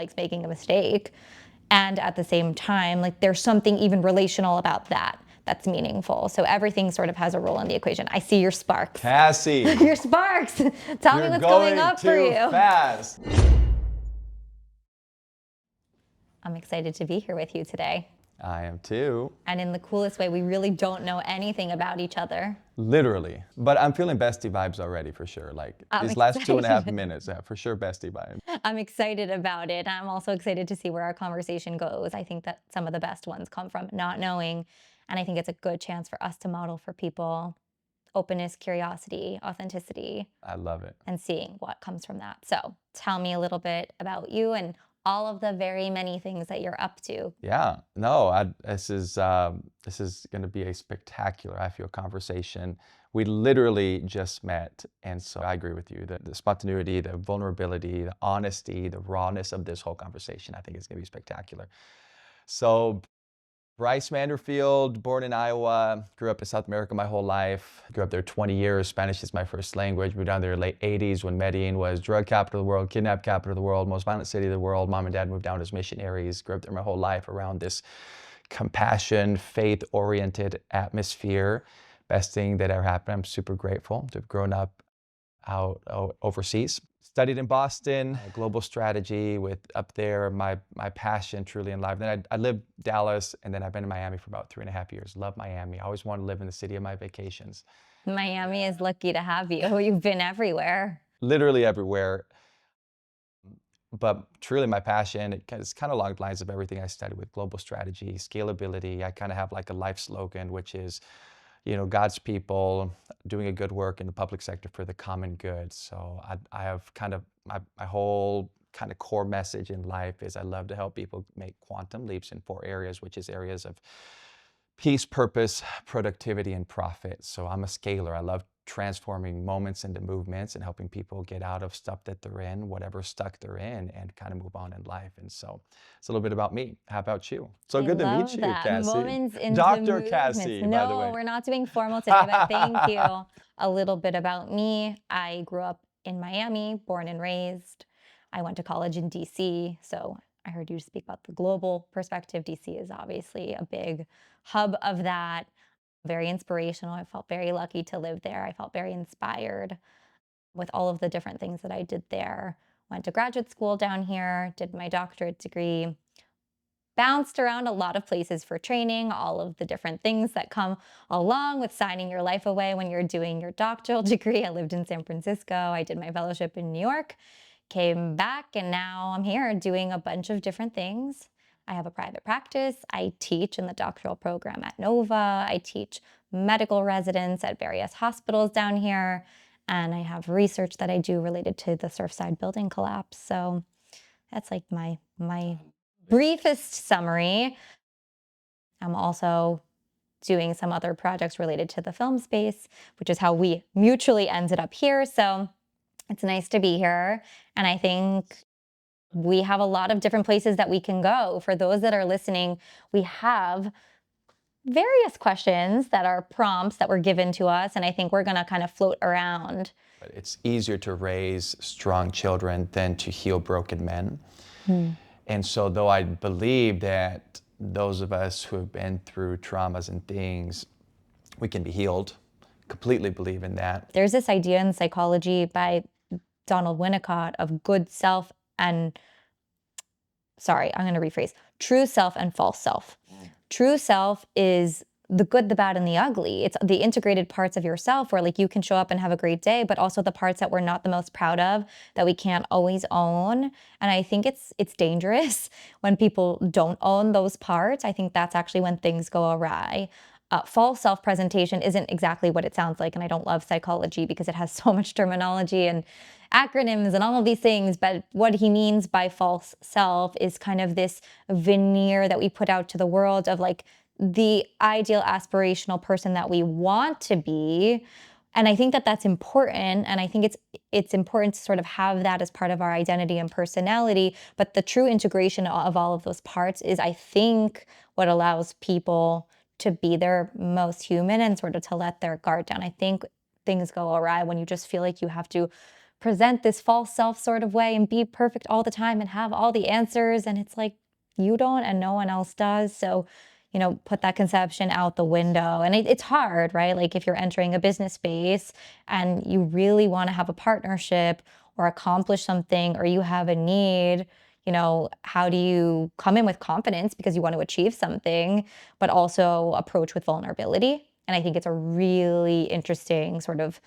likes making a mistake. And at the same time, like there's something even relational about that that's meaningful. So everything sort of has a role in the equation. I see your sparks. Cassie. Your sparks. Tell me what's going up for you. You're going too fast. I'm excited to be here with you today. I am too. And in the coolest way, we really don't know anything about each other. Literally. But I'm feeling bestie vibes already for sure. Like these last 2.5 minutes, yeah, for sure bestie vibes. I'm excited about it. I'm also excited to see where our conversation goes. I think that some of the best ones come from not knowing. And I think it's a good chance for us to model for people openness, curiosity, authenticity. I love it. And seeing what comes from that. So tell me a little bit about you and all of the very many things that you're up to. Yeah, no, this is going to be a spectacular, I feel, conversation. We literally just met, and so I agree with you. The spontaneity, the vulnerability, the honesty, the rawness of this whole conversation, I think is going to be spectacular. So, Bryce Manderfield, born in Iowa, grew up in South America my whole life. Grew up there 20 years. Spanish is my first language. Moved down there in the late 80s when Medellin was drug capital of the world, kidnap capital of the world, most violent city of the world. Mom and dad moved down as missionaries. Grew up there my whole life around this compassion, faith-oriented atmosphere. Best thing that ever happened. I'm super grateful to have grown up out overseas. Studied in Boston, global strategy with up there, my passion truly in life. Then I lived Dallas, and then I've been in Miami for about 3.5 years. Love Miami. I always wanted to live in the city of my vacations. Miami is lucky to have you. You've been everywhere. Literally everywhere. But truly my passion, it's kind of along the lines of everything I studied with global strategy, scalability. I kind of have like a life slogan, which is, you know, God's people doing a good work in the public sector for the common good. So I have kind of my whole kind of core message in life is I love to help people make quantum leaps in 4 areas, which is areas of peace, purpose, productivity, and profit. So I'm a scaler. I love transforming moments into movements and helping people get out of stuff that they're in, whatever stuck they're in, and kind of move on in life. And so it's a little bit about me. How about you? So good to meet you, Cassie. Moments into Dr. movements. Cassie, by the way. No, we're not doing formal today, but thank you. A little bit about me. I grew up in Miami, born and raised. I went to college in DC, so I heard you speak about the global perspective. DC is obviously a big hub of that. Very inspirational. I felt very lucky to live there. I felt very inspired with all of the different things that I did there. Went to graduate school down here, did my doctorate degree, bounced around a lot of places for training, all of the different things that come along with signing your life away when you're doing your doctoral degree. I lived in San Francisco. I did my fellowship in New York, came back, and now I'm here doing a bunch of different things. I have a private practice. I teach in the doctoral program at Nova. I teach medical residents at various hospitals down here. And I have research that I do related to the Surfside building collapse. So that's like my briefest summary. I'm also doing some other projects related to the film space, which is how we mutually ended up here. So it's nice to be here. And I think we have a lot of different places that we can go. For those that are listening, we have various questions that are prompts that were given to us, and I think we're going to kind of float around. It's easier to raise strong children than to heal broken men. And so though I believe that those of us who have been through traumas and things, we can be healed, completely believe in that. There's this idea in psychology by Donald Winnicott of good self and, sorry, I'm going to rephrase, true self and false self. True self is the good, the bad, and the ugly. It's the integrated parts of yourself where like you can show up and have a great day, but also the parts that we're not the most proud of, that we can't always own. And I think it's dangerous when people don't own those parts. I think that's actually when things go awry. False self-presentation isn't exactly what it sounds like, and I don't love psychology because it has so much terminology and acronyms and all of these things, but what he means by false self is kind of this veneer that we put out to the world of like the ideal aspirational person that we want to be. And I think that that's important, and I think it's important to sort of have that as part of our identity and personality, but the true integration of all of those parts is, I think, what allows people to be their most human and sort of to let their guard down. I think things go awry when you just feel like you have to present this false self sort of way and be perfect all the time and have all the answers. And it's like, you don't and no one else does. So, put that conception out the window. And it's hard, right? Like if you're entering a business space and you really want to have a partnership or accomplish something, or you have a need, how do you come in with confidence because you want to achieve something, but also approach with vulnerability? And I think it's a really interesting sort of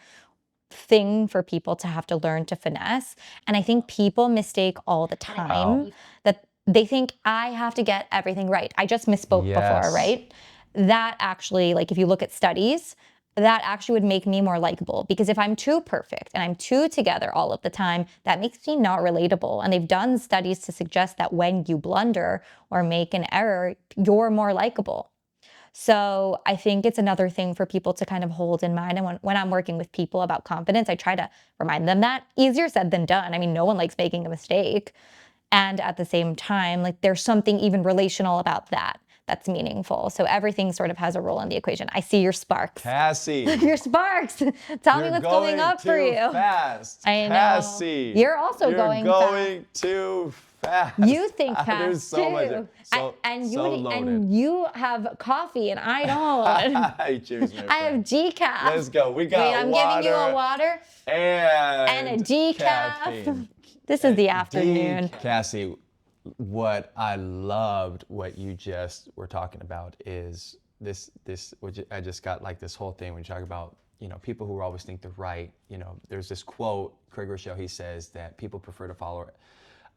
thing for people to have to learn to finesse. And I think people mistake all the time that they think I have to get everything right. I just misspoke before, Yes. right? That actually, like if you look at studies, that actually would make me more likable, because if I'm too perfect and I'm too together all of the time, that makes me not relatable. And they've done studies to suggest that when you blunder or make an error, you're more likable. So I think it's another thing for people to kind of hold in mind. And when I'm working with people about confidence, I try to remind them that easier said than done. I mean, no one likes making a mistake. And at the same time, like there's something even relational about that that's meaningful. So everything sort of has a role in the equation. I see your sparks. Cassie, Your sparks. Tell me you're what's going going up too for you. fast. I know. Cassie, You're also you're going going too fast. You think There's fast so too. much, and so loaded. and you have coffee and I don't. Cheers, my I have friend. decaf. Let's go. We got Wait, I'm water giving you a water and and a decaf. caffeine. This is the afternoon. Cassie, what I loved what you just were talking about is this which I just got like this whole thing when you talk about, people who always think they're right. There's this quote, Craig Rochelle, he says that people prefer to follow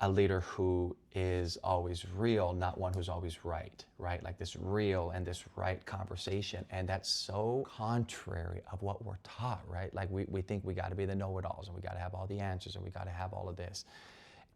a leader who is always real, not one who's always right? Like this real and this right conversation. And that's so contrary of what we're taught, right? Like we think we got to be the know-it-alls and we got to have all the answers and we got to have all of this.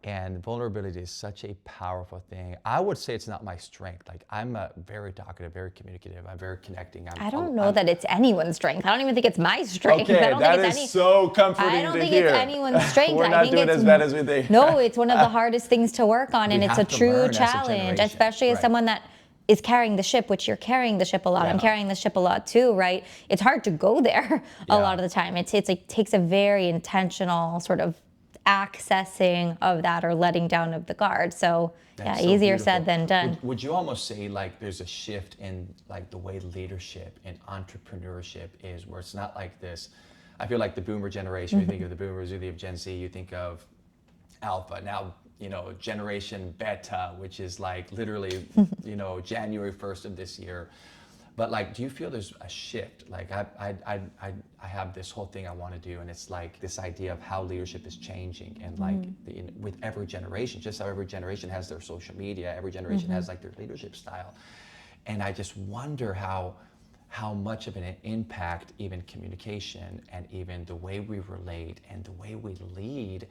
And vulnerability is such a powerful thing. I would say it's not my strength. Like I'm very talkative, very communicative. I'm very connecting. I don't know that it's anyone's strength. I don't even think it's my strength. Okay, I don't that think is it's so comforting to hear. I don't think it's anyone's strength. We're I not think doing it's, as bad as we think. No, it's one of the hardest things to work on, and We it's a have to true learn as a challenge, generation. especially as Right. someone that is carrying the ship, which you're carrying the ship a lot. Yeah. I'm carrying the ship a lot too, right? It's hard to go there a lot of the time. It's like takes a very intentional sort of accessing of that or letting down of the guard. So That's yeah, so easier beautiful. said than done. Would you almost say like there's a shift in like the way leadership and entrepreneurship is, where it's not like this? I feel like the boomer generation, you think of the boomers, you think of Gen Z, you think of Alpha. Now, generation Beta, which is like literally, January 1st of this year. But like, do you feel there's a shift? Like I have this whole thing I want to do, and it's like this idea of how leadership is changing, and like with every generation, just how every generation has their social media, every generation has like their leadership style, and I just wonder how much of an impact even communication and even the way we relate and the way we lead,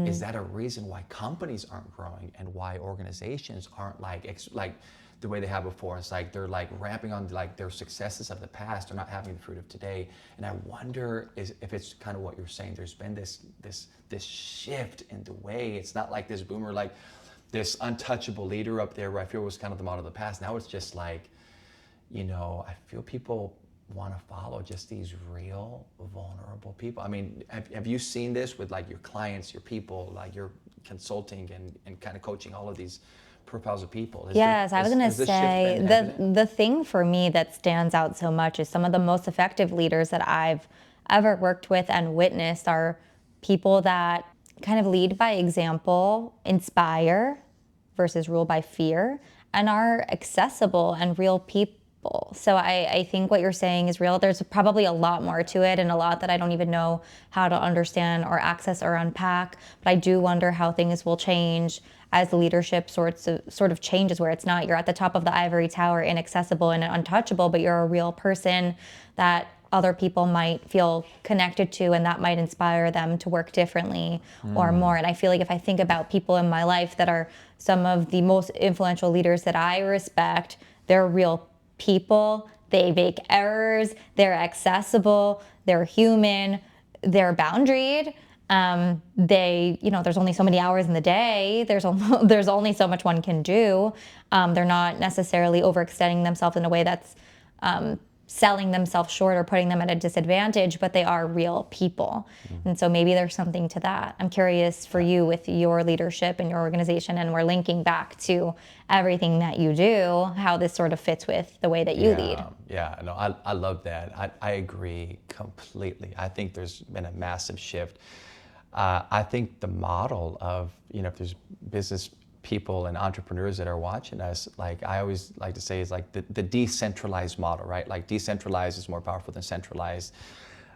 is that a reason why companies aren't growing and why organizations aren't like the way they have before? It's like they're like ramping on like their successes of the past. They're not having the fruit of today. And I wonder if it's kind of what you're saying. There's been this shift in the way. It's not like this boomer, like this untouchable leader up there where I feel was kind of the model of the past. Now it's just like, I feel people want to follow just these real, vulnerable people. I mean, have you seen this with like your clients, your people, like you're consulting and kind of coaching all of these profiles of people? Yes, I was going to say the thing for me that stands out so much is some of the most effective leaders that I've ever worked with and witnessed are people that kind of lead by example, inspire versus rule by fear, and are accessible and real people. So I think what you're saying is real. There's probably a lot more to it, and a lot that I don't even know how to understand or access or unpack. But I do wonder how things will change as the leadership sort of changes, where it's not you're at the top of the ivory tower, inaccessible and untouchable, but you're a real person that other people might feel connected to, and that might inspire them to work differently or more. And I feel like if I think about people in my life that are some of the most influential leaders that I respect, they're real people. They make errors, they're accessible, they're human, they're boundaried. There's only so many hours in the day. There's only so much one can do. They're not necessarily overextending themselves in a way that's selling themselves short or putting them at a disadvantage, but they are real people. And so maybe there's something to that. I'm curious for you with your leadership and your organization, and we're linking back to everything that you do, how this sort of fits with the way that you lead. Yeah, no, I love that. I agree completely. I think there's been a massive shift. I think the model of, if there's business people and entrepreneurs that are watching us, like I always like to say, is like the decentralized model, right? Like decentralized is more powerful than centralized.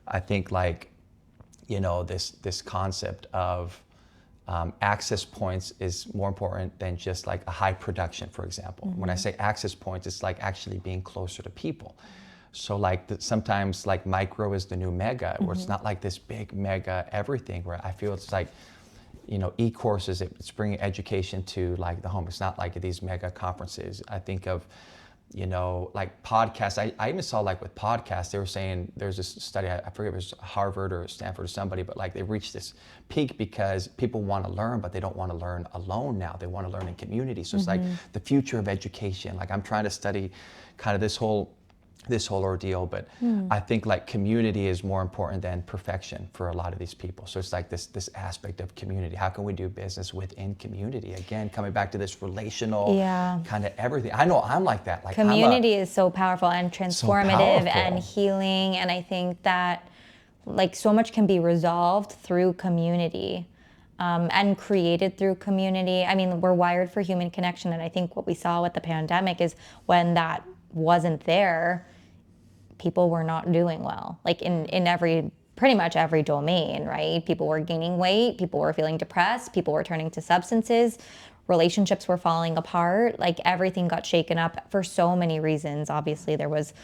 I think like, this concept of access points is more important than just like a high production, for example. When I say access points, it's like actually being closer to people. So like sometimes like micro is the new mega, where it's not like this big mega everything, where I feel it's like, e-courses, it's bringing education to like the home. It's not like these mega conferences. I think of, like podcasts. I even saw like with podcasts, they were saying there's this study, I forget if it was Harvard or Stanford or somebody, but like they reached this peak because people want to learn, but they don't want to learn alone now. They want to learn in community. So it's like the future of education. Like I'm trying to study kind of this whole ordeal, but I think like community is more important than perfection for a lot of these people. So it's like this aspect of community. How can we do business within community? Again, coming back to this relational kind of everything. I know I'm like that. Like community is so powerful and transformative and healing, and I think that like so much can be resolved through community. And created through community. I mean, we're wired for human connection, and I think what we saw with the pandemic is when that wasn't there, people were not doing well, like in pretty much every domain, right? People were gaining weight, people were feeling depressed, people were turning to substances, relationships were falling apart, like everything got shaken up for so many reasons. Obviously, there was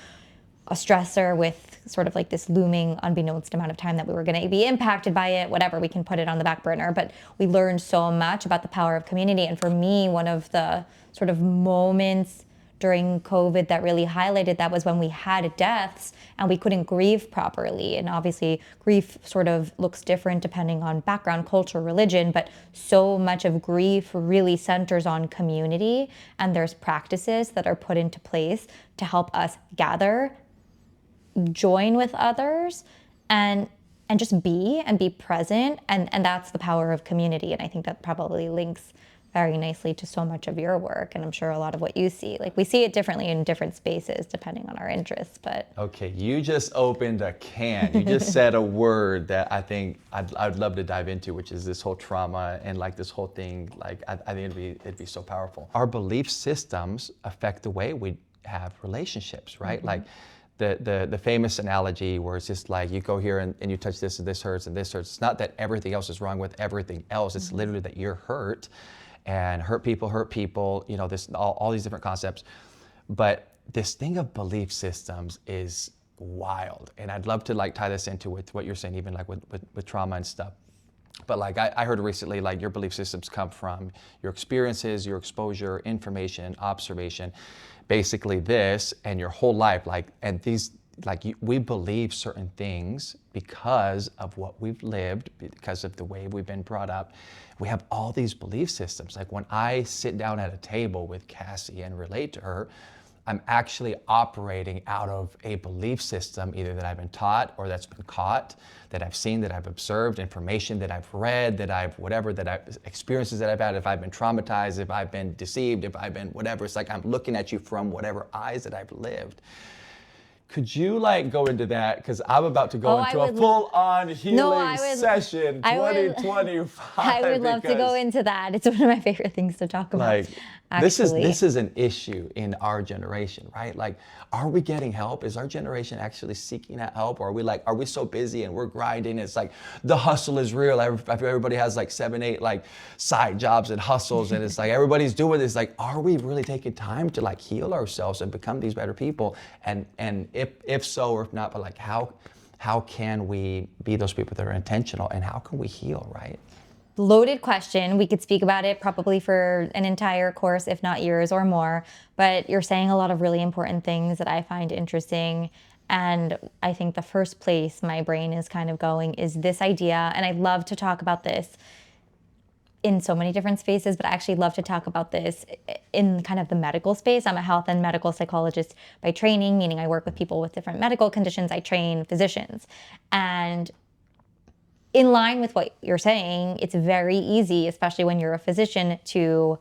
a stressor with sort of like this looming unbeknownst amount of time that we were going to be impacted by it, whatever, we can put it on the back burner. But we learned so much about the power of community. And for me, one of the sort of moments during COVID that really highlighted that was when we had deaths and we couldn't grieve properly. And obviously grief sort of looks different depending on background, culture, religion, but so much of grief really centers on community, and there's practices that are put into place to help us gather, join with others, and just be present, and that's the power of community. And I think that probably links very nicely to so much of your work, and I'm sure a lot of what you see. Like we see it differently in different spaces depending on our interests, but. Okay, you just opened a can. You just said a word that I think I'd love to dive into, which is this whole trauma and like this whole thing. Like I think it'd be so powerful. Our belief systems affect the way we have relationships, right? Like the famous analogy where it's just like you go here and you touch this and this hurts and this hurts. It's not that everything else is wrong with everything else. It's literally that you're hurt. And hurt people, this all these different concepts. But this thing of belief systems is wild. And I'd love to like tie this into with what you're saying, even like with trauma and stuff. But like I heard recently, like your belief systems come from your experiences, your exposure, information, observation, basically this and your whole life. We believe certain things because of what we've lived, because of the way we've been brought up. We have all these belief systems. Like when I sit down at a table with Cassie and relate to her, I'm actually operating out of a belief system, either that I've been taught or that's been caught, that I've seen, that I've observed, information that I've read, experiences that I've had, if I've been traumatized, if I've been deceived, if I've been whatever. It's like I'm looking at you from whatever eyes that I've lived. Could you like go into that? Because I'm about to go into a full-on healing session 2025. I would love to go into that. It's one of my favorite things to talk about. Like this is an issue in our generation, right? Like, are we getting help? Is our generation actually seeking that help? Or are we so busy and we're grinding? It's like the hustle is real. Everybody has like 7, 8 like side jobs and hustles, and it's like everybody's doing this. Like, are we really taking time to like heal ourselves and become these better people? And if so, or if not, but like how can we be those people that are intentional, and how can we heal, right? Loaded question. We could speak about it probably for an entire course, if not years or more, but you're saying a lot of really important things that I find interesting. And I think the first place my brain is kind of going is this idea, and I'd love to talk about this. in so many different spaces, but I actually love to talk about this in kind of the medical space. I'm a health and medical psychologist by training, meaning I work with people with different medical conditions. I train physicians. And in line with what you're saying, it's very easy, especially when you're a physician, to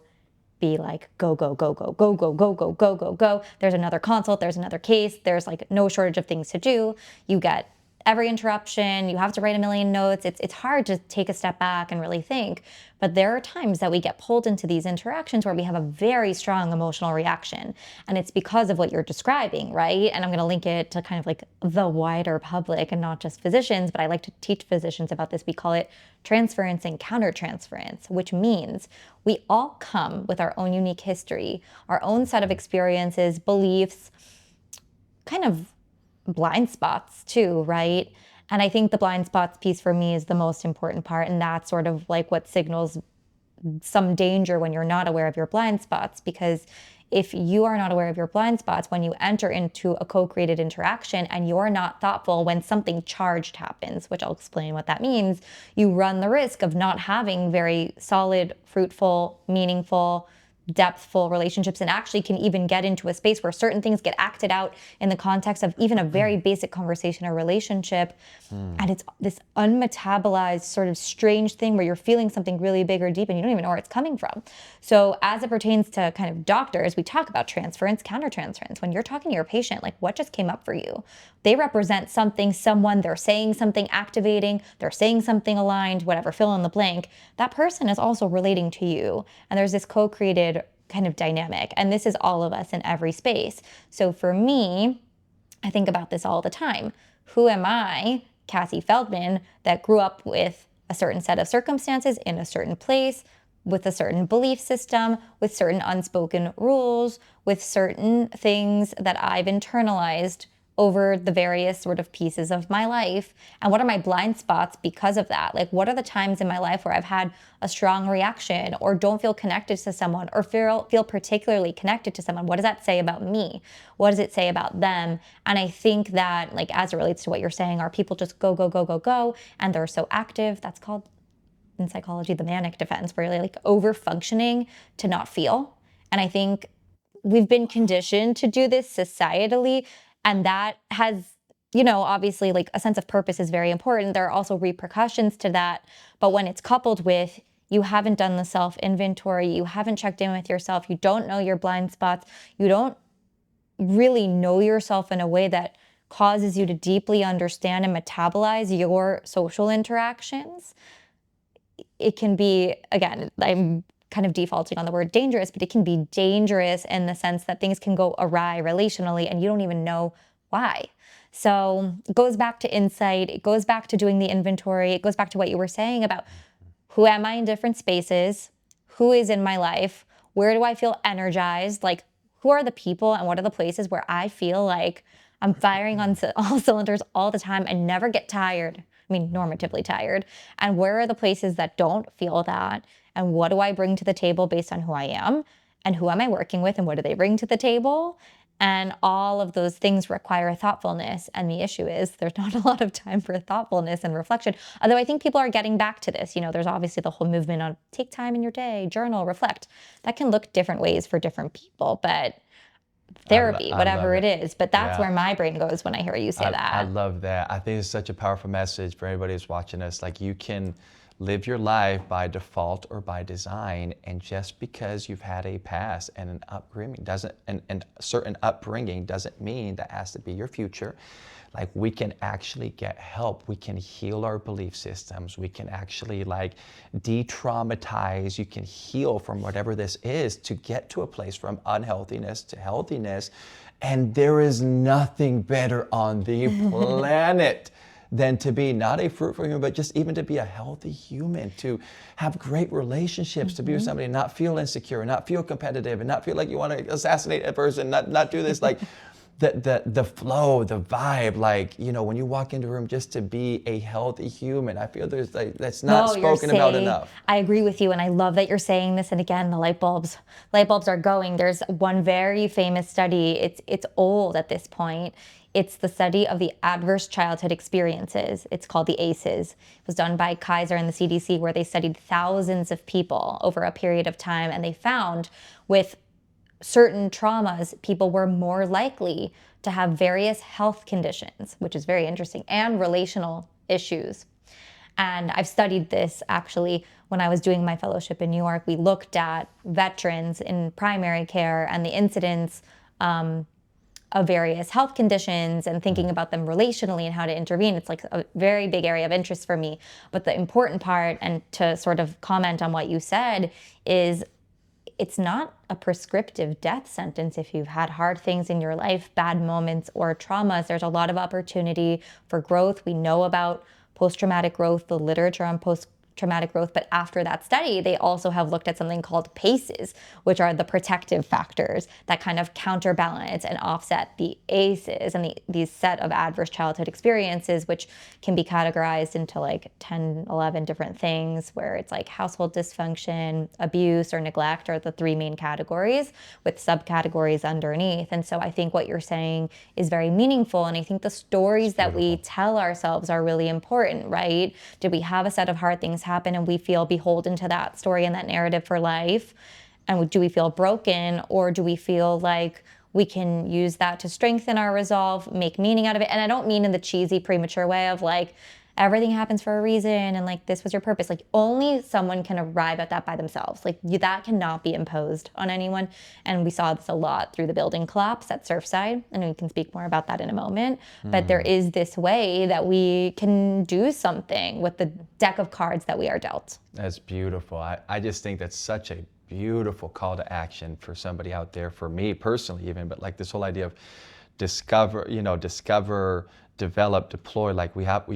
be like, go, go, go, go, go, go, go, go, go, go, go. There's another consult, there's another case, there's like no shortage of things to do. You get every interruption, you have to write a million notes. It's hard to take a step back and really think. But there are times that we get pulled into these interactions where we have a very strong emotional reaction. And it's because of what you're describing, right? And I'm going to link it to kind of like the wider public and not just physicians, but I like to teach physicians about this. We call it transference and countertransference, which means we all come with our own unique history, our own set of experiences, beliefs, kind of blind spots too, right? And I think the blind spots piece for me is the most important part. And that's sort of like what signals some danger when you're not aware of your blind spots. Because if you are not aware of your blind spots, when you enter into a co-created interaction and you're not thoughtful when something charged happens, which I'll explain what that means, you run the risk of not having very solid, fruitful, meaningful, depthful relationships, and actually can even get into a space where certain things get acted out in the context of even a very basic conversation or relationship. And it's this unmetabolized sort of strange thing where you're feeling something really big or deep and you don't even know where it's coming from. So as it pertains to kind of doctors, we talk about transference, countertransference. When you're talking to your patient, like what just came up for you? They represent something, someone, they're saying something activating, they're saying something aligned, whatever, fill in the blank. That person is also relating to you. And there's this co-created kind of dynamic. And this is all of us in every space. So for me, I think about this all the time. Who am I, Cassie Feldman, that grew up with a certain set of circumstances in a certain place, with a certain belief system, with certain unspoken rules, with certain things that I've internalized over the various sort of pieces of my life? And what are my blind spots because of that? Like, what are the times in my life where I've had a strong reaction or don't feel connected to someone or feel particularly connected to someone? What does that say about me? What does it say about them? And I think that, like, as it relates to what you're saying, are people just go, go, go, go, go, and they're so active? That's called in psychology the manic defense, where you're like over functioning to not feel. And I think we've been conditioned to do this societally, and that has, obviously, like, a sense of purpose is very important. There are also repercussions to that. But when it's coupled with you haven't done the self inventory, you haven't checked in with yourself, you don't know your blind spots, you don't really know yourself in a way that causes you to deeply understand and metabolize your social interactions, it can be, again, I'm kind of defaulting on the word dangerous, but it can be dangerous in the sense that things can go awry relationally and you don't even know why. So it goes back to insight. It goes back to doing the inventory. It goes back to what you were saying about who am I in different spaces? Who is in my life? Where do I feel energized? Like, who are the people and what are the places where I feel like I'm firing on all cylinders all the time and never get tired? I mean, normatively tired. And where are the places that don't feel that? And what do I bring to the table based on who I am? And who am I working with? And what do they bring to the table? And all of those things require thoughtfulness. And the issue is there's not a lot of time for thoughtfulness and reflection. Although I think people are getting back to this. There's obviously the whole movement on take time in your day, journal, reflect. That can look different ways for different people, but therapy, whatever it is. But that's where my brain goes when I hear you say that. I love that. I think it's such a powerful message for anybody who's watching us. Like, you can live your life by default or by design, and just because you've had a past and an upbringing and certain upbringing doesn't mean that has to be your future. Like, we can actually get help. We can heal our belief systems. We can actually, like, de-traumatize. You can heal from whatever this is to get to a place from unhealthiness to healthiness. And there is nothing better on the planet than to be not a fruitful human, but just even to be a healthy human, to have great relationships, to be with somebody and not feel insecure, and not feel competitive, and not feel like you want to assassinate a person, not do this. Like, the flow, the vibe, like, when you walk into a room, just to be a healthy human. I feel there's, like, that's not spoken about enough. I agree with you, and I love that you're saying this. And again, the light bulbs are going. There's one very famous study. It's old at this point. It's the study of the adverse childhood experiences. It's called the ACEs. It was done by Kaiser and the CDC, where they studied thousands of people over a period of time, and they found with certain traumas, people were more likely to have various health conditions, which is very interesting, and relational issues. And I've studied this actually when I was doing my fellowship in New York. We looked at veterans in primary care and the incidence of various health conditions and thinking about them relationally and how to intervene. It's like a very big area of interest for me. But the important part, and to sort of comment on what you said, is it's not a prescriptive death sentence if you've had hard things in your life, bad moments or traumas. There's a lot of opportunity for growth. We know about post-traumatic growth, the literature on post-traumatic growth, but after that study, they also have looked at something called PACEs, which are the protective factors that kind of counterbalance and offset the ACEs and these set of adverse childhood experiences, which can be categorized into like 10, 11 different things, where it's like household dysfunction, abuse, or neglect are the three main categories with subcategories underneath. And so I think what you're saying is very meaningful. And I think the stories that we tell ourselves are really important, right? Did we have a set of hard things happen and we feel beholden to that story and that narrative for life? And do we feel broken, or do we feel like we can use that to strengthen our resolve, make meaning out of it? And I don't mean in the cheesy, premature way of like, everything happens for a reason and like this was your purpose. Like only someone can arrive at that by themselves. Like that cannot be imposed on anyone. And we saw this a lot through the building collapse at Surfside, and we can speak more about that in a moment. But there is this way that we can do something with the deck of cards that we are dealt. That's beautiful. I just think that's such a beautiful call to action for somebody out there, for me personally even, but like this whole idea of discover, develop, deploy. Like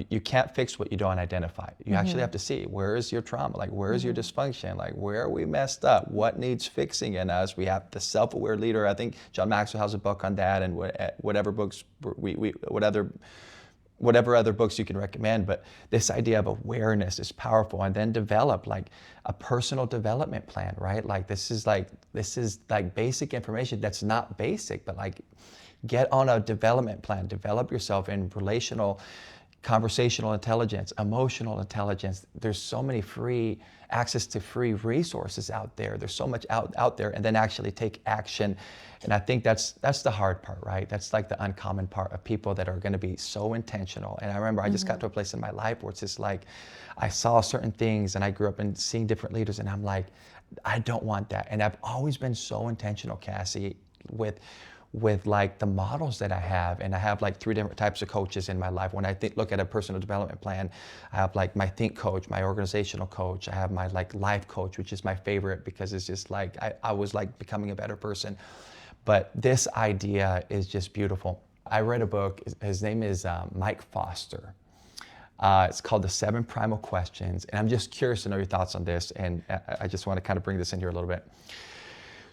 you can't fix what you don't identify. You actually have to see, where is your trauma? Like where is your dysfunction? Like where are we messed up? What needs fixing in us? We have the self-aware leader. I think John Maxwell has a book on that, and whatever books whatever other books you can recommend. But this idea of awareness is powerful, and then develop like a personal development plan, right? Like this is like basic information that's not basic, but like get on a development plan, develop yourself in relational, conversational intelligence, emotional intelligence. There's so many access to free resources out there. There's so much out there, and then actually take action. And I think that's the hard part, right? That's like the uncommon part of people that are going to be so intentional. And I remember I just got to a place in my life where it's just like, I saw certain things, and I grew up in seeing different leaders, and I'm like, I don't want that. And I've always been so intentional, Cassie, with like the models that I have. And I have like 3 different types of coaches in my life. When I look at a personal development plan, I have like my think coach, my organizational coach. I have my like life coach, which is my favorite because it's just like, I was like becoming a better person. But this idea is just beautiful. I read a book, his name is Mike Foster. It's called The 7 Primal Questions. And I'm just curious to know your thoughts on this. And I just want to kind of bring this in here a little bit.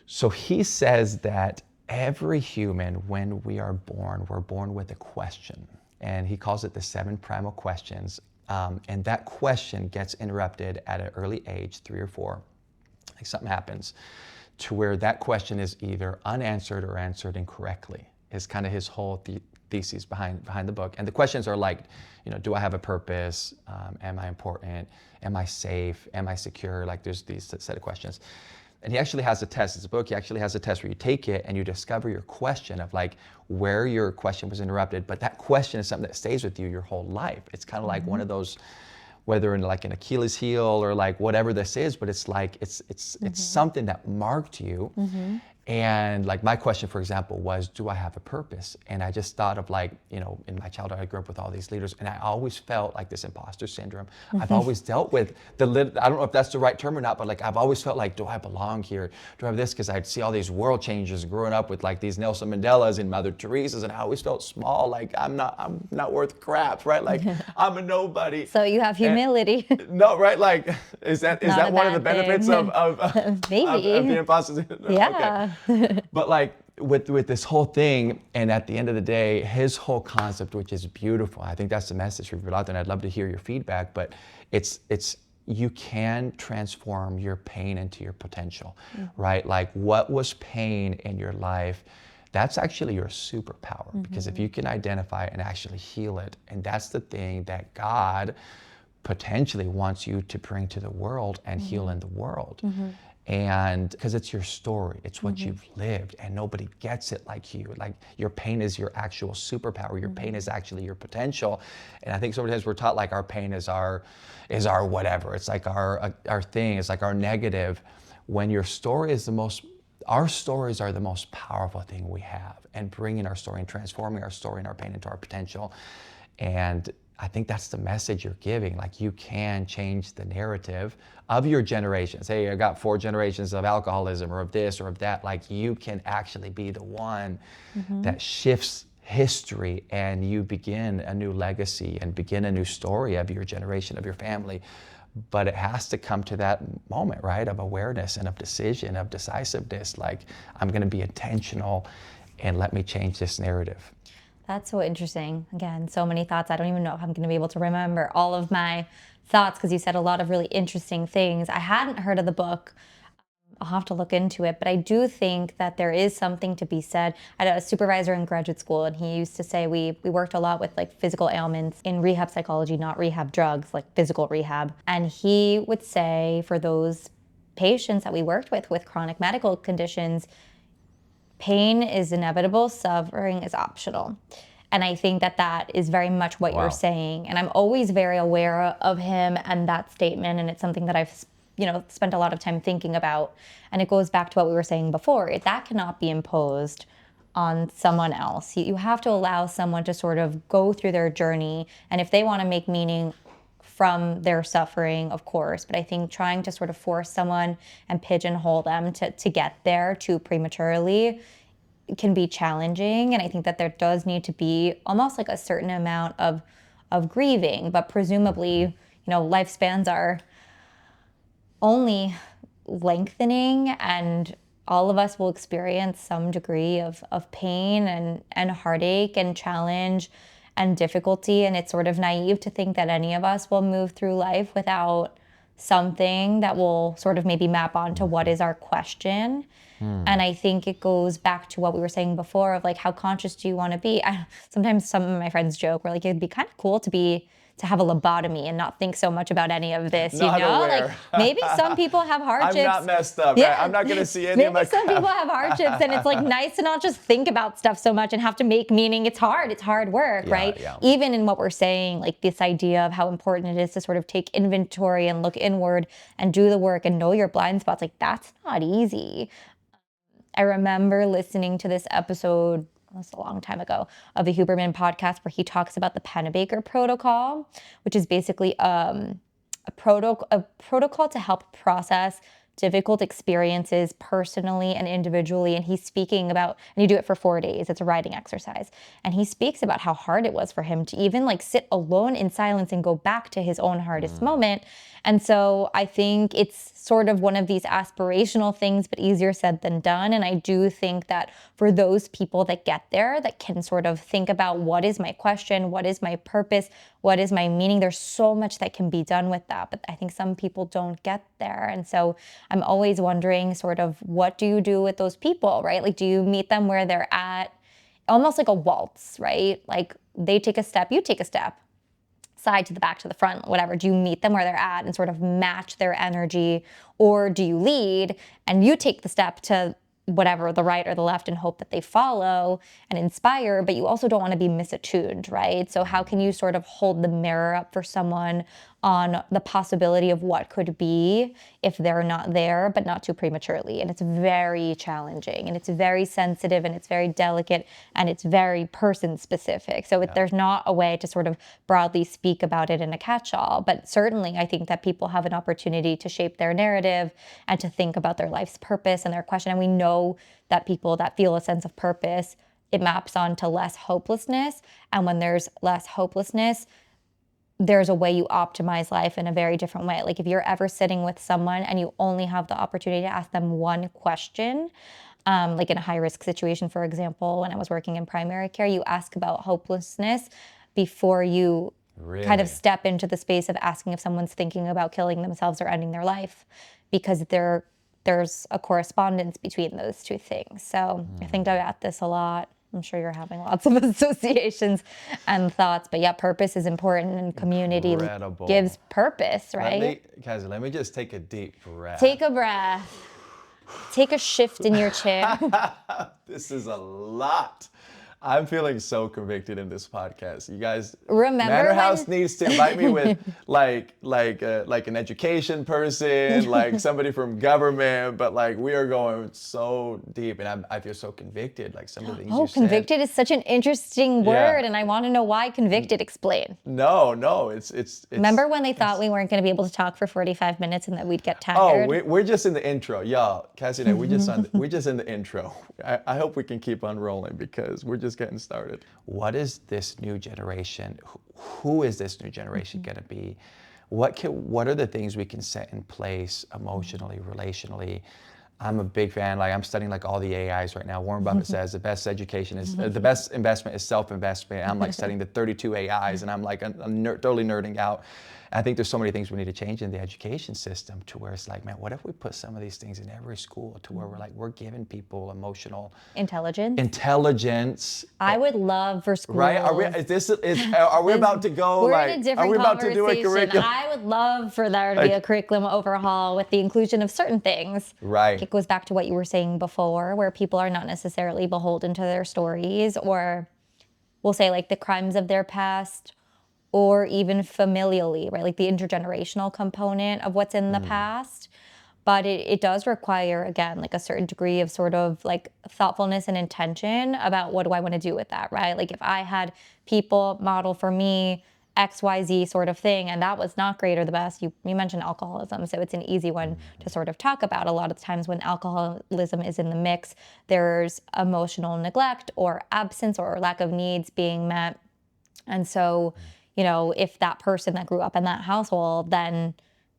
So he says that every human, when we are born, we're born with a question. And he calls it the 7 primal questions. And that question gets interrupted at an early age, 3 or 4. Like something happens to where that question is either unanswered or answered incorrectly, is kind of his whole thesis behind the book. And the questions are like, do I have a purpose? Am I important? Am I safe? Am I secure? Like there's these set of questions. And he actually has a test. It's a book. He actually has a test where you take it and you discover your question of like where your question was interrupted. But that question is something that stays with you your whole life. It's kind of like one of those, whether in like an Achilles heel or like whatever this is, but it's like, it's something that marked you. And like my question, for example, was, do I have a purpose? And I just thought of like, in my childhood, I grew up with all these leaders, and I always felt like this imposter syndrome. I've always dealt with I don't know if that's the right term or not, but like I've always felt like, do I belong here? Do I have this? Because I'd see all these world changes growing up with like these Nelson Mandelas and Mother Teresa's, and I always felt small, like I'm not worth crap, right? Like I'm a nobody. So you have humility. No, right? Like, is that one of the benefits of Maybe. of the imposter syndrome? Yeah. Okay. But like with this whole thing, and at the end of the day, his whole concept, which is beautiful, I think that's the message we've put out there, and I'd love to hear your feedback, but it's you can transform your pain into your potential, right? Like what was pain in your life that's actually your superpower. Because if you can identify and actually heal it, and that's the thing that God potentially wants you to bring to the world and heal in the world. And because it's your story, it's what you've lived, and nobody gets it like you. Like, your pain is your actual superpower. Your pain is actually your potential. And I think sometimes we're taught like our pain is our whatever. It's like our thing. It's like our negative. When your story is our stories are the most powerful thing we have, and bringing our story and transforming our story and our pain into our potential. And I think that's the message you're giving. Like, you can change the narrative of your generations. Hey, I got 4 generations of alcoholism or of this or of that. Like, you can actually be the one that shifts history, and you begin a new legacy and begin a new story of your generation, of your family. But it has to come to that moment, right, of awareness and of decision, of decisiveness. Like, I'm going to be intentional, and let me change this narrative. That's so interesting. Again, so many thoughts. I don't even know if I'm going to be able to remember all of my thoughts, because you said a lot of really interesting things. I hadn't heard of the book. I'll have to look into it, but I do think that there is something to be said. I had a supervisor in graduate school, and he used to say we worked a lot with like physical ailments in rehab psychology, not rehab drugs, like physical rehab. And he would say for those patients that we worked with chronic medical conditions, pain is inevitable, suffering is optional. And I think that that is very much what Wow. you're saying. And I'm always very aware of him and that statement. And it's something that I've, spent a lot of time thinking about. And it goes back to what we were saying before. That cannot be imposed on someone else. You have to allow someone to sort of go through their journey. And if they want to make meaning from their suffering, of course, but I think trying to sort of force someone and pigeonhole them to get there too prematurely can be challenging. And I think that there does need to be almost like a certain amount of grieving, but presumably, lifespans are only lengthening, and all of us will experience some degree of pain and heartache and challenge and difficulty. And it's sort of naive to think that any of us will move through life without something that will sort of maybe map onto what is our question. And I think it goes back to what we were saying before of like, how conscious do you want to be? Sometimes some of my friends joke, we're like, it'd be kind of cool to have a lobotomy and not think so much about any of this, Not aware. Like maybe some people have hardships. I'm not messed up. Yeah. Right? I'm not going to see any of my Maybe some people have hardships, and it's like nice to not just think about stuff so much and have to make meaning. It's hard work, Yeah, right? yeah. Even in what we're saying, like this idea of how important it is to sort of take inventory and look inward and do the work and know your blind spots, like that's not easy. I remember listening to this episode, that's a long time ago, of the Huberman podcast where he talks about the Pennebaker protocol, which is basically a protocol to help process difficult experiences personally and individually. And he's speaking about, and you do it for 4 days. It's a writing exercise. And he speaks about how hard it was for him to even like sit alone in silence and go back to his own hardest moment. And so I think it's sort of one of these aspirational things, but easier said than done. And I do think that for those people that get there, that can sort of think about what is my question, what is my purpose, what is my meaning, there's so much that can be done with that. But I think some people don't get there. And so I'm always wondering sort of what do you do with those people, right? Like, do you meet them where they're at? Almost like a waltz, right? Like they take a step, you take a step. Side to the back to the front, whatever. Do you meet them where they're at and sort of match their energy? Or do you lead and you take the step to whatever, the right or the left, and hope that they follow and inspire, but you also don't want to be misattuned, right? So how can you sort of hold the mirror up for someone on the possibility of what could be if they're not there, but not too prematurely? And it's very challenging, and it's very sensitive, and it's very delicate, and it's very person specific. So there's not a way to sort of broadly speak about it in a catch-all, but certainly I think that people have an opportunity to shape their narrative and to think about their life's purpose and their question. And we know that people that feel a sense of purpose, it maps onto less hopelessness. And when there's less hopelessness, there's a way you optimize life in a very different way. Like if you're ever sitting with someone and you only have the opportunity to ask them one question, like in a high risk situation, for example, when I was working in primary care, you ask about hopelessness before you kind of step into the space of asking if someone's thinking about killing themselves or ending their life, because they're there's a correspondence between those two things. So I think about this a lot. I'm sure you're having lots of associations and thoughts, but yeah, purpose is important, and community Incredible. gives purpose, right? Cassie, let me just take a deep breath. Take a breath. Take a shift in your chair. This is a lot. I'm feeling so convicted in this podcast. You guys, Remember Manor when- House needs to invite me with like an education person, like somebody from government. But like we are going so deep, and I feel so convicted. Like some of the things you said. Convicted is such an interesting Yeah. word, and I want to know why convicted. Explain. No, it's. Remember when they thought we weren't going to be able to talk for 45 minutes and that we'd get Oh, tired? we're just in the intro, y'all. Cassie and I, we're just in the intro. I hope we can keep on rolling because we're just getting started. What is this new generation? Who is this new generation going to be? What are the things we can set in place emotionally, relationally? I'm a big fan. Like I'm studying like all the AIs right now. Warren Buffett says the best education is the best investment is self-investment. I'm like studying the 32 AIs, and I'm like totally nerding out. I think there's so many things we need to change in the education system to where it's like, man, what if we put some of these things in every school to where we're giving people emotional intelligence. I would love for schools. Right? Are we about to go We're like? in a different Are we about to do a conversation. curriculum? I would love for there to be a curriculum overhaul with the inclusion of certain things. Right. It goes back to what you were saying before, where people are not necessarily beholden to their stories, or we'll say like the crimes of their past, or even familially, right? Like the intergenerational component of what's in the past. But it does require, again, like a certain degree of sort of like thoughtfulness and intention about what do I want to do with that, right? Like if I had people model for me XYZ sort of thing, and that was not great or the best. You mentioned alcoholism, so it's an easy one to sort of talk about. A lot of times when alcoholism is in the mix, there's emotional neglect or absence or lack of needs being met. And so, you know, if that person that grew up in that household then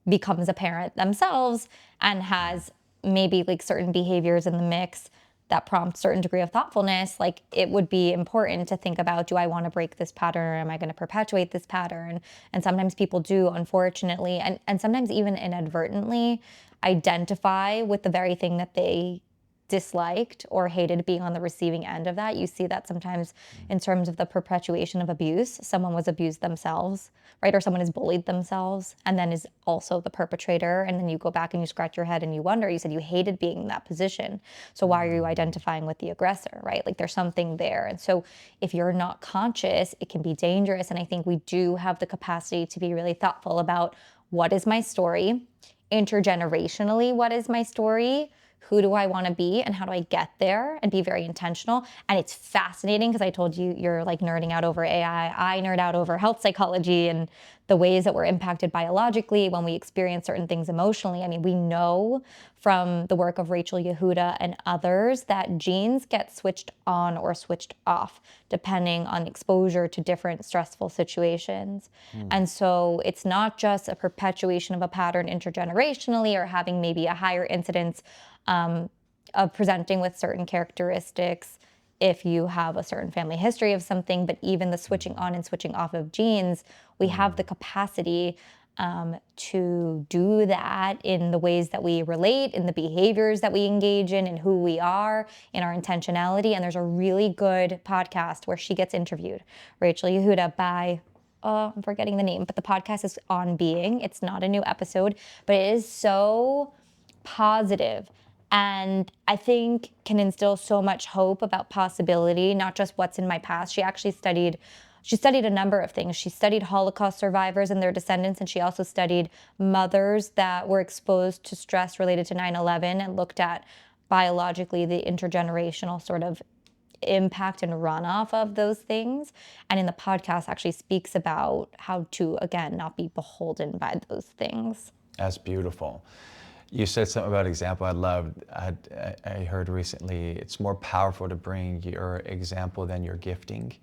becomes a parent themselves and has maybe like certain behaviors in the mix that prompt certain degree of thoughtfulness, like it would be important to think about, do I want to break this pattern, or am I going to perpetuate this pattern? And sometimes people do, unfortunately, and sometimes even inadvertently identify with the very thing that they disliked or hated being on the receiving end of that. You see that sometimes in terms of the perpetuation of abuse. Someone was abused themselves, right? Or someone has bullied themselves and then is also the perpetrator. And then you go back and you scratch your head and you wonder, you said you hated being in that position. So why are you identifying with the aggressor, right? Like there's something there. And so if you're not conscious, it can be dangerous. And I think we do have the capacity to be really thoughtful about what is my story, intergenerationally, what is my story? Who do I want to be and how do I get there, and be very intentional. And it's fascinating because I told you you're like nerding out over AI. I nerd out over health psychology and the ways that we're impacted biologically when we experience certain things emotionally. I mean, we know from the work of Rachel Yehuda and others that genes get switched on or switched off depending on exposure to different stressful situations. And so it's not just a perpetuation of a pattern intergenerationally or having maybe a higher incidence of presenting with certain characteristics if you have a certain family history of something, but even the switching on and switching off of genes, we have the capacity to do that in the ways that we relate, in the behaviors that we engage in who we are, in our intentionality. And there's a really good podcast where she gets interviewed, Rachel Yehuda, by I'm forgetting the name, but the podcast is On Being. It's not a new episode, but it is so positive. And I think can instill so much hope about possibility, not just what's in my past. She actually studied a number of things. She studied Holocaust survivors and their descendants, and she also studied mothers that were exposed to stress related to 9/11 and looked at biologically the intergenerational sort of impact and runoff of those things. And in the podcast actually speaks about how to, again, not be beholden by those things. That's beautiful. You said something about example I loved. I heard recently, it's more powerful to bring your example than your gifting.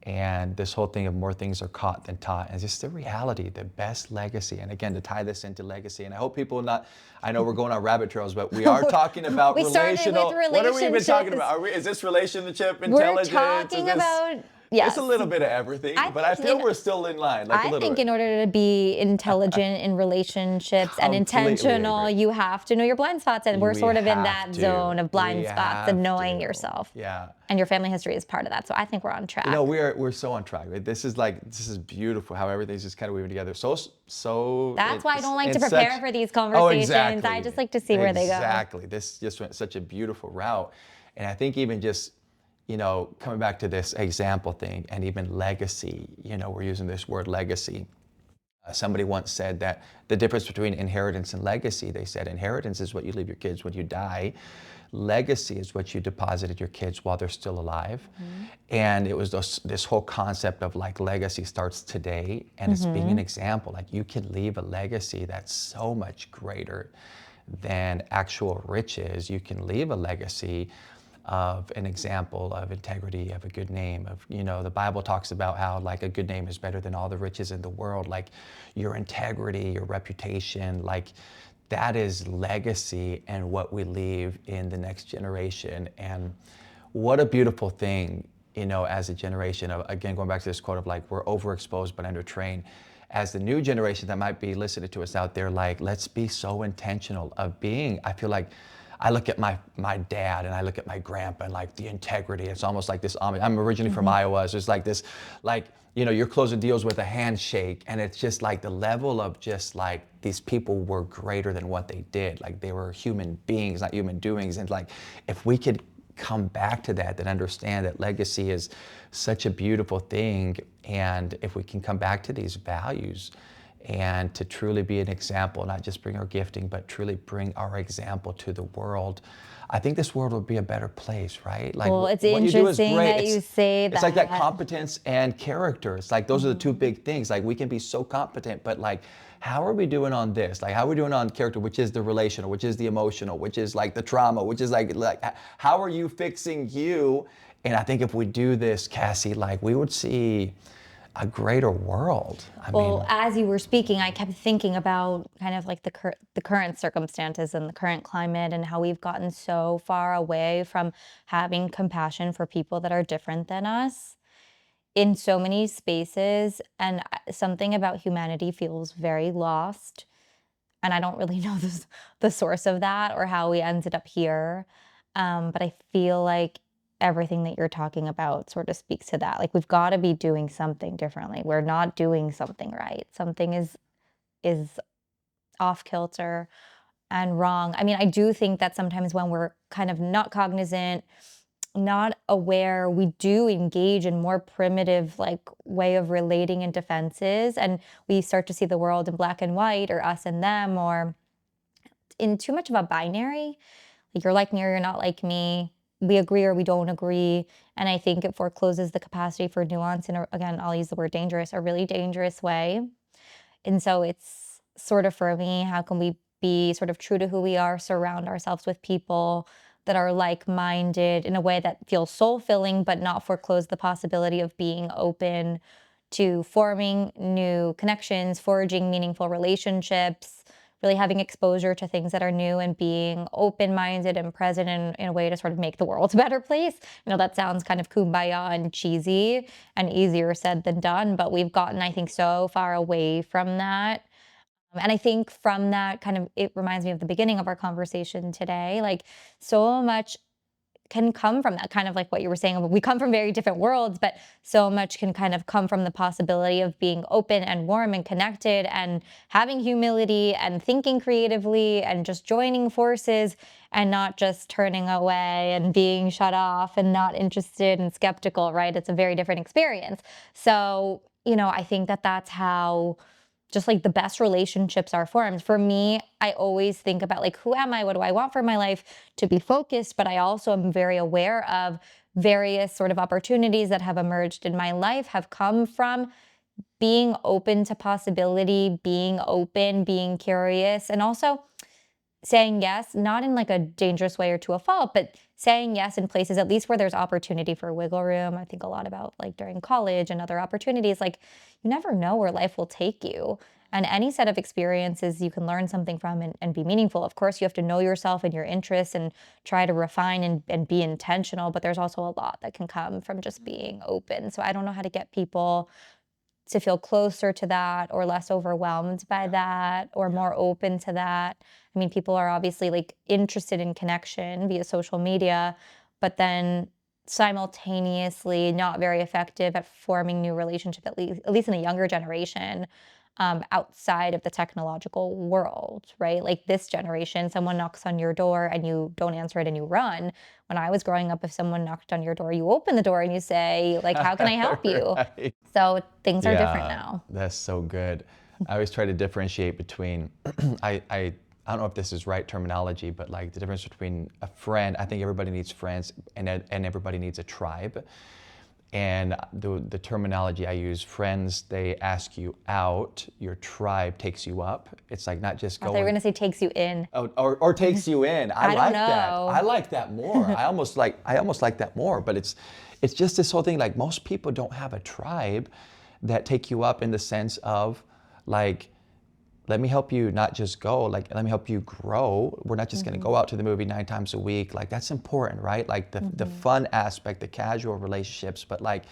And this whole thing of more things are caught than taught. And it's just the reality, the best legacy. And again, to tie this into legacy, and I hope people not, I know we're going on rabbit trails, but we are talking about Started with What are we even talking relationships. about? Is this relationship intelligence? We're talking about It's a Yes. little bit of everything, I but I think feel in we're still in line, like a I little think bit. in order to be intelligent in relationships and Completely intentional, agree. you have to know your blind spots, and we're We sort of in have that zone to. of We blind spots and have knowing to. yourself. Yeah. And your family history is part of that. So I think we're on track. We're so on track. Right? This is beautiful how everything's just kind of weaving together. So That's why I don't it's like in to such. prepare for these Oh, conversations. I exactly, just like to see where they go. exactly. This just went such a beautiful route, and I think even just coming back to this example thing and even legacy. We're using this word legacy. Somebody once said that the difference between inheritance and legacy, they said inheritance is what you leave your kids when you die. Legacy is what you deposited your kids while they're still alive. Mm-hmm. And it was this whole concept of like legacy starts today. And it's being an Mm-hmm. example, like you can leave a legacy that's so much greater than actual riches. You can leave a legacy of an example of integrity, of a good name, of, the Bible talks about how like a good name is better than all the riches in the world, like your integrity, your reputation, like that is legacy and what we leave in the next generation. And what a beautiful thing, as a generation of, again, going back to this quote of like, we're overexposed but undertrained. As the new generation that might be listening to us out there, like, let's be so intentional of being, I feel like, I look at my dad and I look at my grandpa and like the integrity. It's almost like this. I'm originally from Mm-hmm. Iowa, so it's like this, like you're closing deals with a handshake, and it's just like the level of just like these people were greater than what they did. Like they were human beings, not human doings. And like if we could come back to that, and understand that legacy is such a beautiful thing, and if we can come back to these values and to truly be an example, not just bring our gifting, but truly bring our example to the world, I think this world would be a better place, right? Like Well, it's what you do is interesting great. that you say It's like that that. competence and character. It's like those are the two Mhm. big things. Like we can be so competent, but like, how are we doing on this? Like, how are we doing on character, which is the relational, which is the emotional, which is like the trauma, which is like how are you fixing you? And I think if we do this, Cassie, like we would see a greater world. I Well, mean, as you were speaking, I kept thinking about kind of like the current circumstances and the current climate, and how we've gotten so far away from having compassion for people that are different than us in so many spaces. And something about humanity feels very lost. And I don't really know the source of that or how we ended up here. But I feel like everything that you're talking about sort of speaks to that. Like we've got to be doing something differently. We're not doing something right. Something is off kilter and wrong. I mean, I do think that sometimes when we're kind of not cognizant, not aware, we do engage in more primitive like way of relating in defenses, and we start to see the world in black and white, or us and them, or in too much of a binary. Like you're like me or you're not like me. We agree or we don't agree. And I think it forecloses the capacity for nuance in, again, I'll use the word dangerous, a really dangerous way. And so it's sort of for me, how can we be sort of true to who we are, surround ourselves with people that are like minded in a way that feels soul filling, but not foreclose the possibility of being open to forming new connections, forging meaningful relationships, really having exposure to things that are new, and being open minded and present in a way to sort of make the world a better place. That sounds kind of kumbaya and cheesy and easier said than done, but we've gotten, I think, so far away from that. And I think from that kind of, it reminds me of the beginning of our conversation today. Like so much can come from that, kind of like what you were saying. We come from very different worlds, but so much can kind of come from the possibility of being open and warm and connected and having humility and thinking creatively and just joining forces, and not just turning away and being shut off and not interested and skeptical, right? It's a very different experience. So, I think that that's how just like the best relationships are formed. For me, I always think about like, who am I? What do I want for my life? To be focused, but I also am very aware of various sort of opportunities that have emerged in my life have come from being open to possibility, being open, being curious, and also saying yes, not in like a dangerous way or to a fault, but saying yes in places at least where there's opportunity for wiggle room. I think a lot about like during college and other opportunities, like you never know where life will take you. And any set of experiences you can learn something from and be meaningful. Of course, you have to know yourself and your interests and try to refine and be intentional, but there's also a lot that can come from just being open. So I don't know how to get people to feel closer to that or less overwhelmed by that or more open to that. I mean, people are obviously like interested in connection via social media, but then simultaneously not very effective at forming new relationships, at least in the younger generation, outside of the technological world, right? Like this generation, someone knocks on your door and you don't answer it and you run. When I was growing up, if someone knocked on your door, you open the door and you say, like, how can I help you? Right. So things are different Yeah, now. that's so good. I always try to differentiate between, I don't know if this is right terminology, but like the difference between a friend. I think everybody needs friends, and everybody needs a tribe. And the terminology I use, friends, they ask you out. Your tribe takes you up. It's like not just I thought you were going. going to say takes you in. Oh, or takes you in. I I don't like that. I know. like that more. I almost like that more. But it's just this whole thing. Like most people don't have a tribe that take you up in the sense of like, let me help you not just go, like let me help you grow. We're not just going to go out to the movie 9 times a week. Like that's important, right? Like the fun aspect, the casual relationships, but like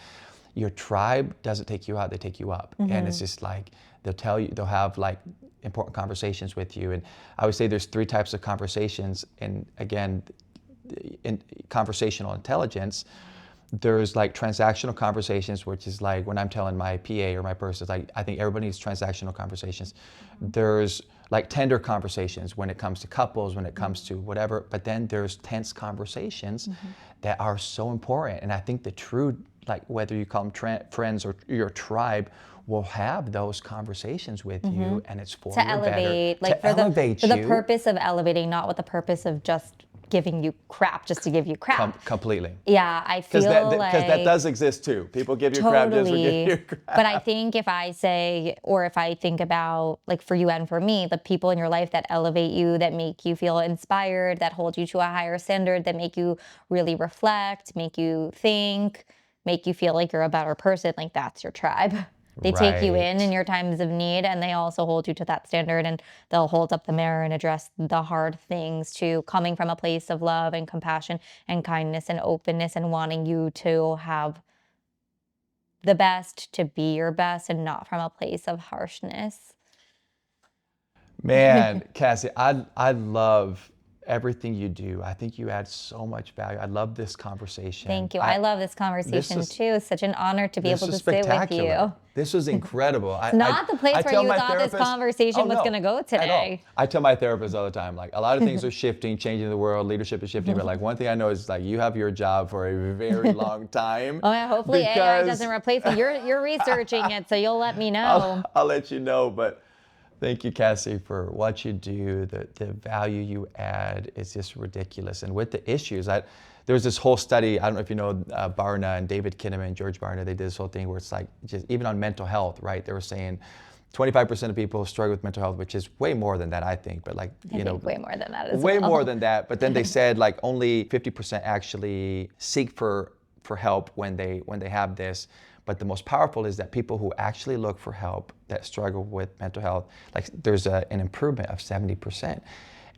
your tribe doesn't take you out, they take you up. And it's just like they'll tell you, they'll have like important conversations with you. And I would say there's 3 types of conversations. And again, in conversational intelligence, there's like transactional conversations, which is like when I'm telling my PA or my person, like I think everybody needs transactional conversations. There's like tender conversations when it comes to couples, when it comes to whatever, but then there's tense conversations that are so important. And I think the true, like whether you call them friends or your tribe, will have those conversations with you, and it's for To your elevate, better, like to elevate for the you purpose of elevating, not with the purpose of just giving you crap just to give you crap. completely. Yeah, I feel Because that like does exist too. People give you crap just for giving you totally. crap. But I think if I say, or if I think about, like for you and for me, the people in your life that elevate you, that make you feel inspired, that hold you to a higher standard, that make you really reflect, make you think, make you feel like you're a better person, like that's your tribe. They take you in Right. your times of need, and they also hold you to that standard, and they'll hold up the mirror and address the hard things too, coming from a place of love and compassion and kindness and openness and wanting you to have the best, to be your best, and not from a place of harshness. Man, Cassie, I love everything you do. I think you add so much value. I love this conversation. Thank you. I love this This conversation is too. It's such an honor to be this able is to sit with spectacular. you. This was incredible. It's not the place I where tell you my thought this therapist, conversation oh was no, going to go at all. today. I tell my therapist all the time, like a lot of things are shifting, changing the world, leadership is shifting, but like one thing I know is like you have your job for a very long time. Oh yeah, hopefully AI doesn't replace me. You're researching it, so you'll let me know. I'll let you know, but thank you, Cassie, for what you do. The value you add is just ridiculous. And with the issues, there's this whole study, I don't know if you know Barna and David Kinnaman, George Barna, they did this whole thing where it's like, just even on mental health, right? They were saying 25% of people struggle with mental health, which is way more than that, I think. But like, I think way more than that as way well. more than that. But then they said like only 50% actually seek for help when they have this. But the most powerful is that people who actually look for help that struggle with mental health, like there's an improvement of 70%.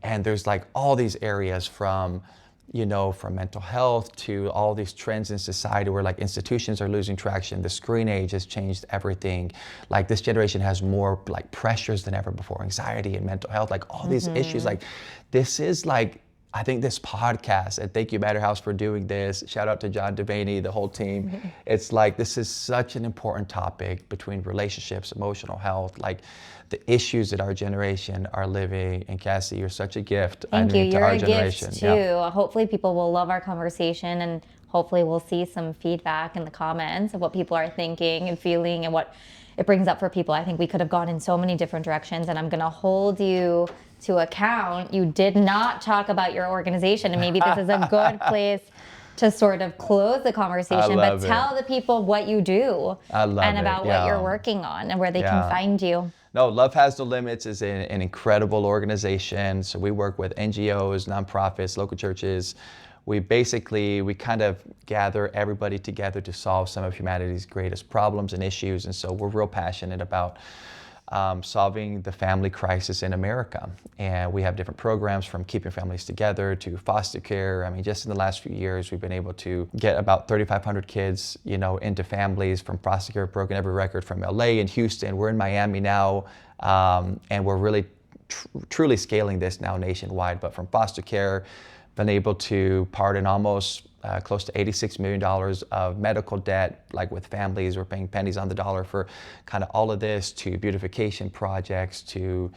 And there's like all these areas from mental health to all these trends in society where like institutions are losing traction. The screen age has changed everything. Like this generation has more like pressures than ever before, anxiety and mental health, like all these issues. Like this is like, I think this podcast, and thank you Manor House for doing this. Shout out to John Devaney, the whole team. It's like, this is such an important topic between relationships, emotional health, like the issues that our generation are living. And Cassie, you're such a gift. Thank you. To You're our a generation. gift too. Yeah. Hopefully people will love our conversation, and hopefully we'll see some feedback in the comments of what people are thinking and feeling and what it brings up for people. I think we could have gone in so many different directions, and I'm going to hold you to account. You did not talk about your organization, and maybe this is a good place to sort of close the conversation, but tell the people what you do and about what you're working on and where they can find you. No, Love Has No Limits is an incredible organization. So we work with NGOs, nonprofits, local churches. We kind of gather everybody together to solve some of humanity's greatest problems and issues. And so we're real passionate about solving the family crisis in America. And we have different programs from keeping families together to foster care. I mean, just in the last few years, we've been able to get about 3,500 kids, into families from foster care, broken every record from LA and Houston. We're in Miami now, and we're really truly scaling this now nationwide. But from foster care, been able to pardon almost close to $86 million of medical debt, like with families. We're paying pennies on the dollar for kind of all of this, to beautification projects, to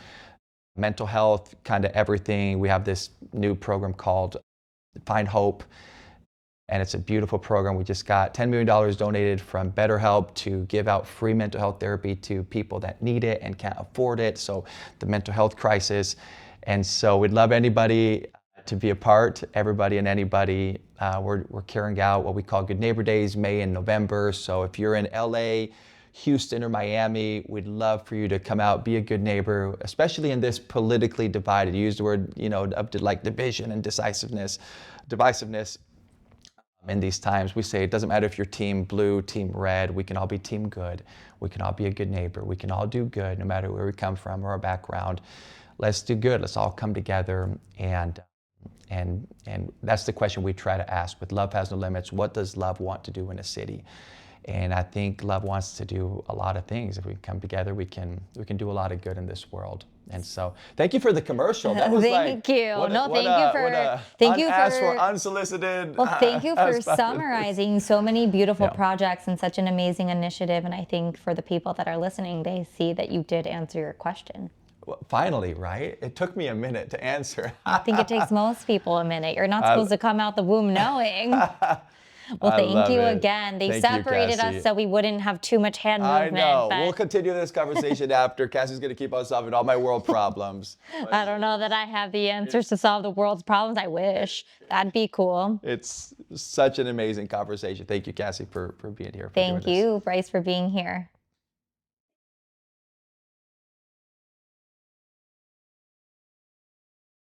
mental health, kind of everything. We have this new program called Find Hope, and it's a beautiful program. We just got $10 million donated from BetterHelp to give out free mental health therapy to people that need it and can't afford it. So the mental health crisis. And so we'd love anybody to be a part, everybody and anybody. We're carrying out what we call Good Neighbor Days, May and November. So if you're in LA, Houston, or Miami, we'd love for you to come out, be a good neighbor, especially in this politically divided, use the word, up to like division and divisiveness. In these times, we say it doesn't matter if you're team blue, team red, we can all be team good. We can all be a good neighbor. We can all do good no matter where we come from or our background. Let's do good. Let's all come together, and that's the question we try to ask with Love Has No Limits. What does love want to do in a city? And I think love wants to do a lot of things. If we come together, we can do a lot of good in this world. And so, thank you for the commercial. That was Thank you. Thank you for unsolicited. Well, thank you for summarizing so many beautiful projects and such an amazing initiative. And I think for the people that are listening, they see that you did answer your question. Well, finally, right? It took me a minute to answer. I think it takes most people a minute. You're not supposed to come out the womb knowing. Well, thank you again. They separated us so we wouldn't have too much hand movement. I know. We'll continue this conversation after. Cassie's going to keep on solving all my world problems. I don't know that I have the answers to solve the world's problems. I wish. That'd be cool. It's such an amazing conversation. Thank you, Cassie, for being here. Thank you, Bryce, for being here.